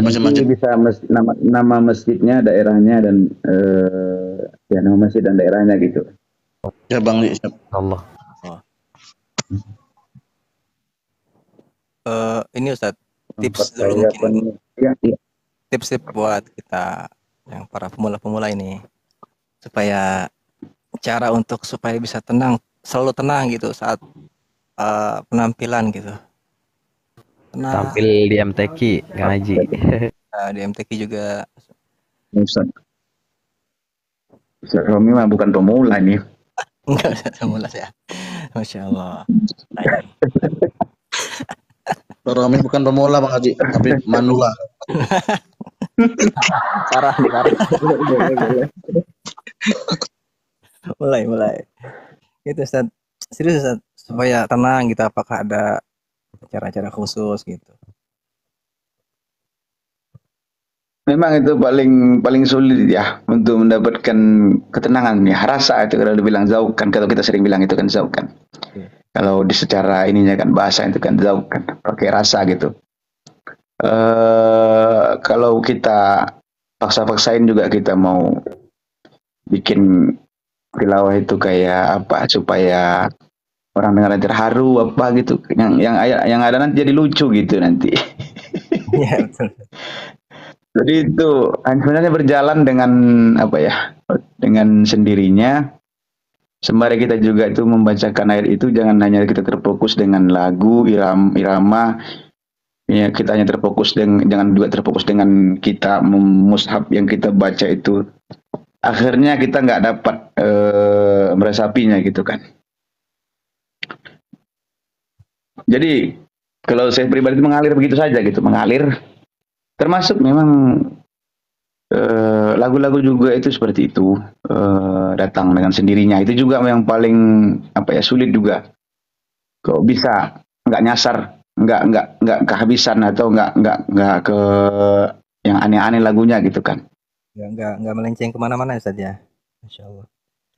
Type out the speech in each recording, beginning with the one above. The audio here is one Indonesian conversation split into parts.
Yang Macam-macam. bisa nama masjidnya, daerahnya, dan ya nama masjid dan daerahnya gitu. Ya Bang Li, siap. Allah. Ini Ustadz, tips Tempat dulu mungkin. ya. Tips buat kita yang para pemula-pemula ini, supaya cara untuk supaya bisa tenang, selalu tenang gitu saat penampilan gitu. Tampil di MTQ ngaji. Di MTQ juga. Ustaz Romi mah bukan pemula nih. Enggak usah pemula ya. Masya Allah. Kami bukan pemula Bang Haji, tapi manula. Parah. Mulai. Itu Ustaz. Serius Ustaz, supaya tenang gitu, apakah ada cara-cara khusus gitu? Memang itu paling sulit ya untuk mendapatkan ketenangan ya, rasa itu kalau dibilang zauq kan, kalau kita sering bilang itu kan zauq kan. Kalau di secara ininya kan bahasa itu kan zauq kan, pakai rasa gitu. Kalau kita paksa-paksain juga kita mau bikin tilawah itu kayak apa supaya orang dengar terharu apa gitu, yang ada nanti jadi lucu gitu nanti. Iya betul. Jadi itu sebenarnya berjalan dengan apa ya, dengan sendirinya. Sembari kita juga itu membacakan ayat itu, jangan hanya kita terfokus dengan lagu, irama, ya kita hanya terfokus jangan juga terfokus dengan kita mushaf yang kita baca itu. Akhirnya kita nggak dapat meresapinya gitu kan. Jadi kalau saya pribadi mengalir begitu saja gitu, mengalir. Termasuk memang lagu-lagu juga itu seperti itu, datang dengan sendirinya. Itu juga yang paling apa ya, sulit juga. Kok bisa nggak nyasar, nggak kehabisan, atau nggak ke yang aneh-aneh lagunya gitu kan? Ya, nggak melenceng kemana-mana Ustaz ya. Masya Allah.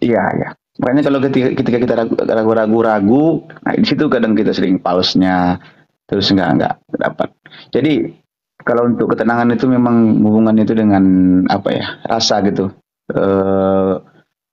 Iya. Makanya kalau ketika kita ragu-ragu, nah di situ kadang kita sering pausnya, terus nggak dapat. Jadi kalau untuk ketenangan itu memang hubungannya itu dengan apa ya, rasa gitu,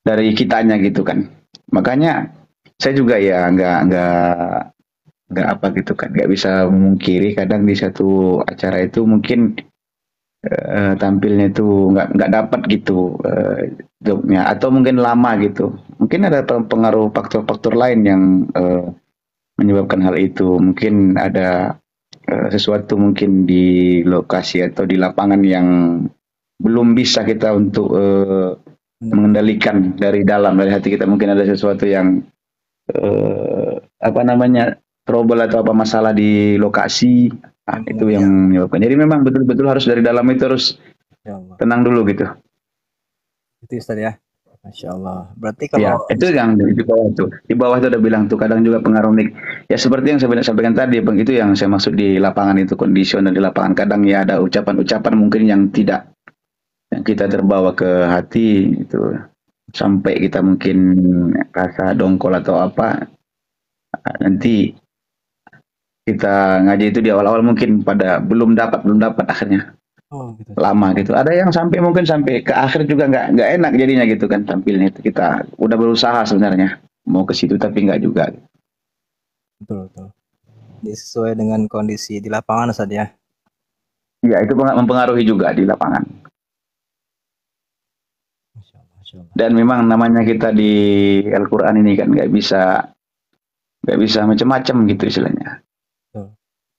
dari kitanya gitu kan. Makanya saya juga ya nggak apa gitu kan, nggak bisa memungkiri kadang di satu acara itu mungkin tampilnya itu nggak dapat gitu jobnya, atau mungkin lama gitu. Mungkin ada pengaruh faktor-faktor lain yang menyebabkan hal itu. Mungkin ada sesuatu mungkin di lokasi atau di lapangan yang belum bisa kita untuk mengendalikan dari dalam, dari hati kita. Mungkin ada sesuatu yang apa namanya, trouble atau apa masalah di lokasi. Nah, itu yang menyebabkan. Jadi memang betul-betul harus dari dalam itu harus tenang dulu gitu. Itu Ustaz ya. Masya Allah. Berarti kalau ya, itu yang di bawah itu. Di bawah itu udah bilang tuh, kadang juga pengaruh mik. Ya seperti yang saya sampaikan tadi, Bang, itu yang saya maksud di lapangan itu, kondisional di lapangan. Kadang ya ada ucapan-ucapan mungkin yang kita terbawa ke hati itu, sampai kita mungkin rasa dongkol atau apa. Nanti kita ngaji itu di awal-awal mungkin belum dapat akhirnya. gitu. Lama gitu. Ada yang mungkin sampai ke akhir juga nggak enak jadinya gitu kan tampilnya itu. Kita udah berusaha sebenarnya mau ke situ tapi nggak juga. Betul. Sesuai dengan kondisi di lapangan Ustaz ya. Iya, itu mempengaruhi juga di lapangan. Masya Allah. Dan memang namanya kita di Al-Quran ini kan nggak bisa macam-macam gitu istilahnya.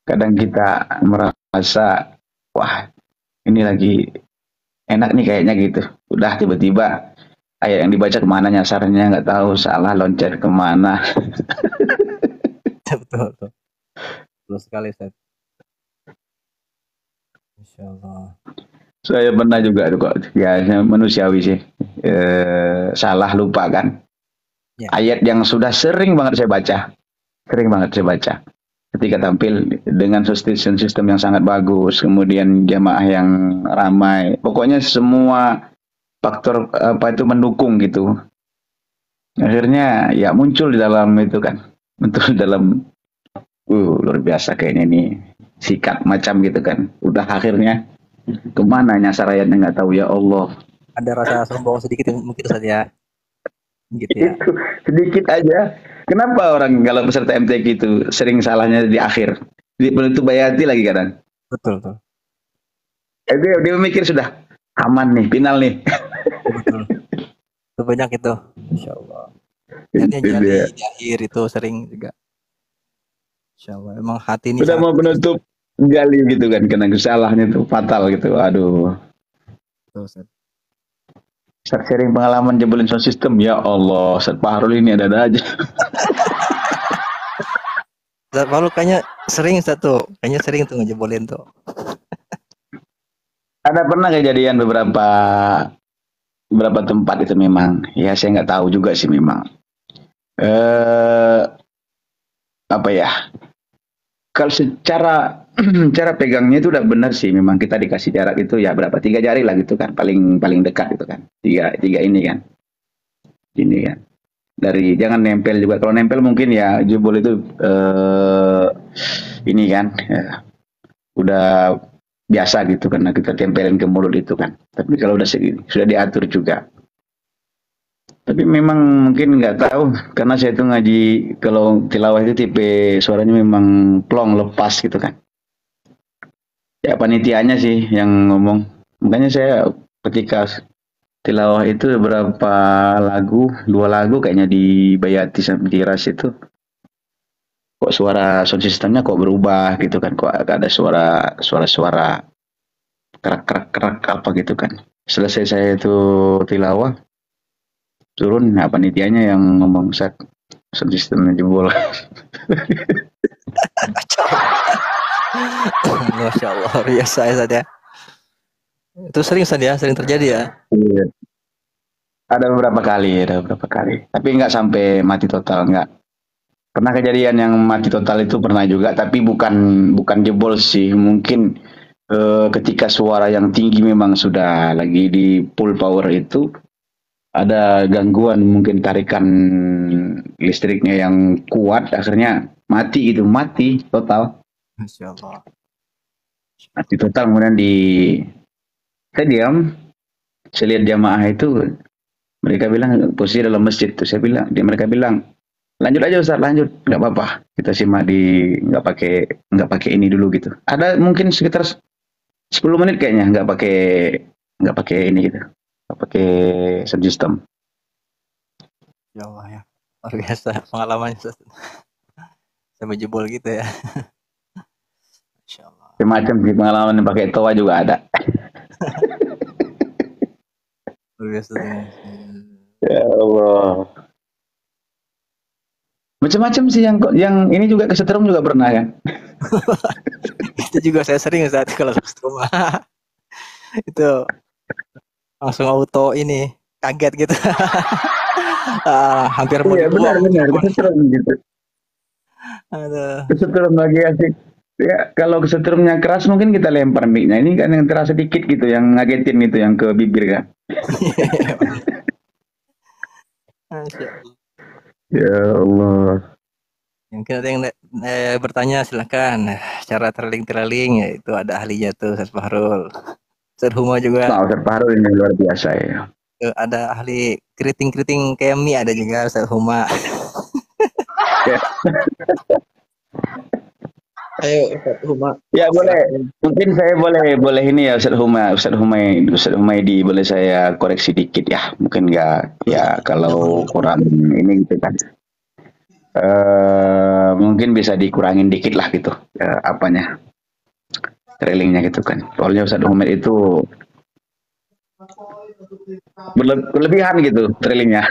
Kadang kita merasa wah, ini lagi enak nih kayaknya gitu. Udah tiba-tiba ayat yang dibaca kemana nyasarnya nggak tahu, salah loncat kemana. Betul. Betul sekali Ustaz. Masya Allah. Saya pernah juga kok, ya manusiawi sih, salah lupa kan. Ya. Ayat yang sudah sering banget saya baca. Ketika tampil dengan sistem yang sangat bagus, kemudian jamaah yang ramai, pokoknya semua faktor apa itu mendukung gitu. Akhirnya ya muncul di dalam itu kan, luar biasa kayaknya nih, sikat macam gitu kan. Udah akhirnya Kemana nyasar ayatnya nggak tahu, ya Allah. Ada rasa sombong sedikit mungkin saja, gitu ya. Itu sedikit aja. Kenapa orang kalau peserta MTQ itu sering salahnya di akhir? Di penutup bayati lagi kadang. Betul tuh. Dia mikir sudah aman nih, final nih. Betul. Itu banyak itu. Insya Allah. Niatnya Itu jali dia. di akhir itu sering juga. Insya Allah. Emang hati ini Udah sangat mau penutup gali gitu kan, karena kesalahannya itu fatal gitu. Aduh. Ustaz. Sharing pengalaman jebolin sound system, ya Allah. Ustaz Fahrul ini ada aja. Ustaz Palu kayaknya sering tuh. Kayaknya sering tuh ngejebolin tuh. Ada pernah kejadian beberapa tempat itu memang. Ya saya nggak tahu juga sih memang. Apa ya? Kalau secara cara pegangnya itu udah benar sih, memang kita dikasih jarak itu ya berapa, 3 jari lah gitu kan, paling dekat itu kan, tiga ini kan, dari jangan nempel juga. Kalau nempel mungkin ya jebol itu ini kan udah biasa gitu karena kita tempelin ke mulut itu kan. Tapi kalau udah segini sudah diatur juga. Tapi memang mungkin nggak tahu karena saya itu ngaji, kalau tilawah itu tipe suaranya memang plong lepas gitu kan. Ya panitianya sih yang ngomong. Makanya saya ketika tilawah itu beberapa lagu, 2 lagu kayaknya di Bayati sama di Ras itu, kok suara sound systemnya kok berubah gitu kan, kok ada suara kerak apa gitu kan. Selesai saya itu tilawah, turun, nah panitianya yang ngomong, sound systemnya jebol. Masya Allah, biasa ya Ustaz ya. Itu sering Ustaz ya, sering terjadi ya. Iya. Ada beberapa kali. Tapi nggak sampai mati total, nggak. Pernah kejadian yang mati total itu pernah juga, tapi bukan jebol sih. Mungkin ketika suara yang tinggi memang sudah lagi di full power itu, ada gangguan mungkin tarikan listriknya yang kuat, akhirnya mati total. Masya Allah. Mati total, kemudian saya diam, saya lihat jamaah itu, mereka bilang posisi dalam masjid tuh, mereka bilang lanjut aja Ustaz, lanjut, nggak apa-apa, kita simak nggak pakai ini dulu gitu. Ada mungkin sekitar 10 menit kayaknya nggak pakai ini gitu, nggak pakai sound system. Ya Allah ya, luar biasa pengalamannya Ustaz. Sampai jebol gitu ya. Masya Allah. Semacam di pengalaman pakai toa juga ada. Luar biasa. Ya Allah. Macam-macam sih yang ini juga kesetrum juga pernah kan. Itu juga saya sering saat kalau ke rumah. Itu langsung auto ini kaget gitu. Hampir mau Iya benar kesetrum gitu. Aduh. Kesetrum lagi asik. Ya kalau kesetrumnya keras mungkin kita lempar mic-nya. Ini kan yang keras sedikit gitu, yang ngagetin itu yang ke bibir kan. Ya Allah. Mungkin ada yang bertanya, silakan. Cara trailing ya itu ada ahlinya tuh, Ustaz Fahrul. Ustaz Huma juga. Nah, Ustaz Fahrul ini luar biasa ya. Ada ahli keriting kayak mie, ada juga Ustaz Huma. Ayo Ustaz Huma. Ya boleh. Mungkin saya boleh ini ya Ustaz Humaydi, boleh saya koreksi dikit ya. Mungkin nggak ya kalau kurang ini gitu kan. Mungkin bisa dikurangin dikit lah gitu. Apanya? Trailingnya gitu kan. Soalnya Ustaz Humaydi itu berlebihan gitu trailingnya.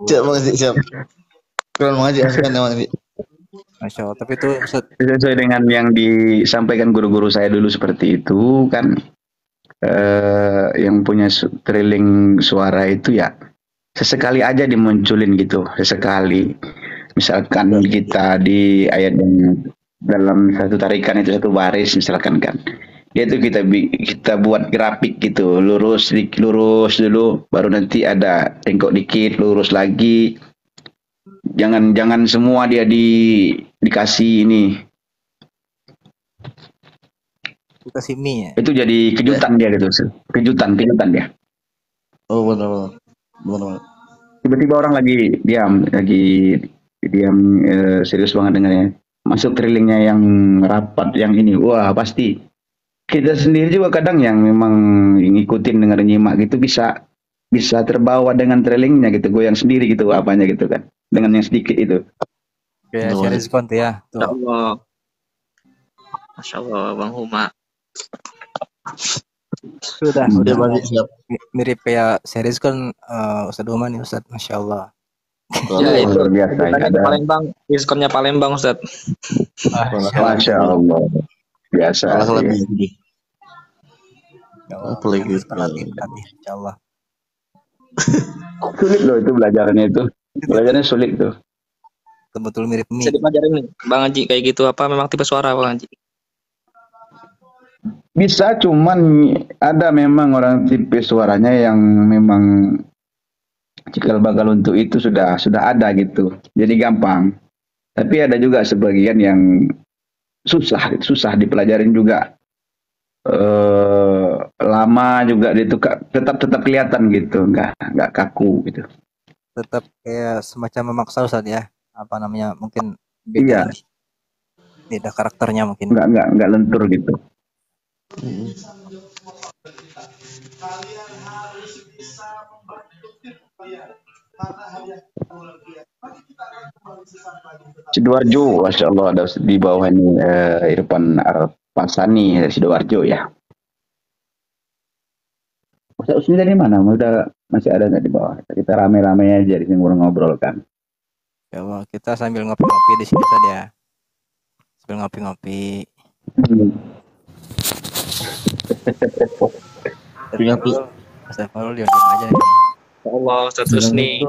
Siap. Kurang mengaji Bang Andi. Masya Allah, tapi itu sesuai dengan yang disampaikan guru-guru saya dulu seperti itu kan, yang punya trailing suara itu ya sesekali aja dimunculin gitu, sesekali. Misalkan kita di ayat yang dalam satu tarikan itu satu baris misalkan kan, dia tuh kita buat grafik gitu, lurus dulu, baru nanti ada tengkok dikit, lurus lagi. Jangan semua dia dikasih ini Dikasih mie ya. Itu jadi kejutan dia gitu. Kejutan dia. Oh benar. Benar. Tiba-tiba orang lagi diam serius banget dengarnya. Masuk trailingnya yang rapat yang ini. Wah, pasti kita sendiri juga kadang yang memang ngikutin dengar nyimak gitu bisa terbawa dengan trailingnya gitu, goyang sendiri gitu apanya gitu kan. Dengan yang sedikit itu. Kayak series konten ya. Masya Tuh. Allah. Masya Allah, Bang Huma. Sudah Dia bagi siap. mirip kayak series kan Ustadz Uma nih Ustadz, Masya Allah. Ya, itu luar biasa. sebutannya di Ada. Palembang, diskonnya Palembang, Ustaz. Masya Allah. Biasa. Kalah Ya. lagi. Ya Allah. Apalagi Berlatih, Insya Allah. Sulit loh itu belajarnya itu. Belajarnya sulit tuh. Betul mirip Bisa mie. dipelajarin nih, Bang Haji kayak gitu apa memang tipe suara Bang Haji? Bisa, cuman ada memang orang tipe suaranya yang memang cikal bakal untuk itu sudah ada gitu. Jadi gampang. Tapi ada juga sebagian yang susah dipelajarin juga. Lama juga itu tetap kelihatan gitu, nggak kaku gitu. Tetap kayak semacam memaksa Ustadz ya. Apa namanya? Mungkin Iya, beda beda karakternya mungkin. nggak lentur gitu. Sidoarjo, Masya Allah ada di bawah ini Irfan Arpasani Sidoarjo ya. Ustaz Usni dari mana? Udah masih ada nggak di bawah? Kita rame-rame aja di sini ngobrol kan. Ya Allah, kita sambil ngopi-ngopi di sini tadi ya. Sambil ngopi-ngopi. Ngopi. Astagfirullah, diam aja nih. Ya Allah, Ustaz Husni.